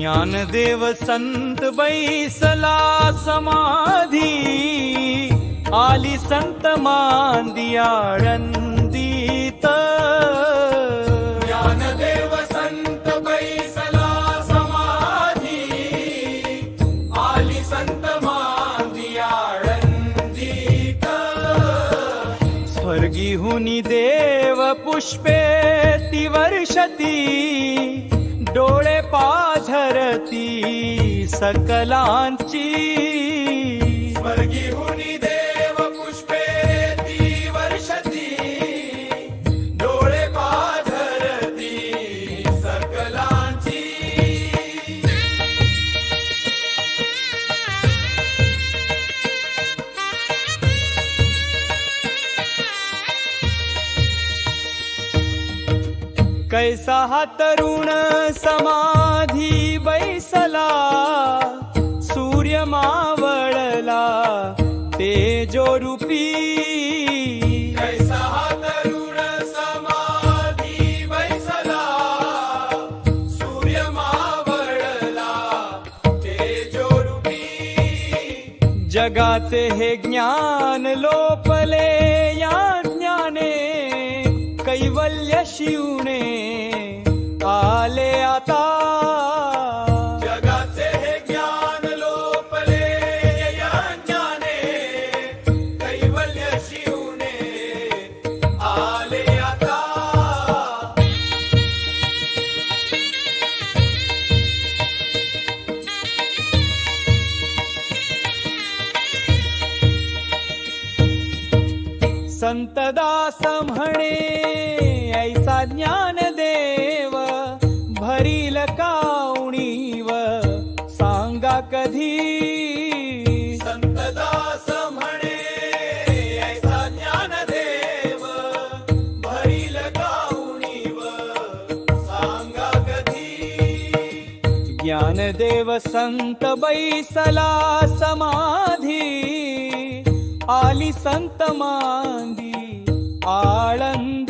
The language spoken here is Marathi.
ज्ञानदेव संत बैसला समाधी, आली संत मांदी आळंदीत। ज्ञानदेव संत बैसला समाधी, आली संत मांदी आळंदीत। स्वर्गीहुनी देव पुष्पे ती वर्षती, डोळे पाझरती सकलांची। स्वर्गीहुनी देव पुष्पे ती वर्षती, डोळे पाझरती सकलांची। कैसा हा तरुण समाधी बैसला, सूर्य मावळला तेजोरूपी। कैसा हा तरुण समाधी बैसला, सूर्य मावळला तेजोरूपी। जगाचे हे ज्ञान लोपले या ज्ञाने, कैवल्य शिवणे आले आता। जगाचे हे ज्ञान लोपले या ज्ञाने, कैवल्य शिवणे आले आता। संतदास म्हणे ऐसा ज्ञानदेव, भरील काउणीव सांगा कधी। संतदास म्हणे ऐसा ज्ञानदेव, भरील काउणीव सांगा कधी। ज्ञानदेव संत बैसला समाधी, आली संत मांदी आळंदी।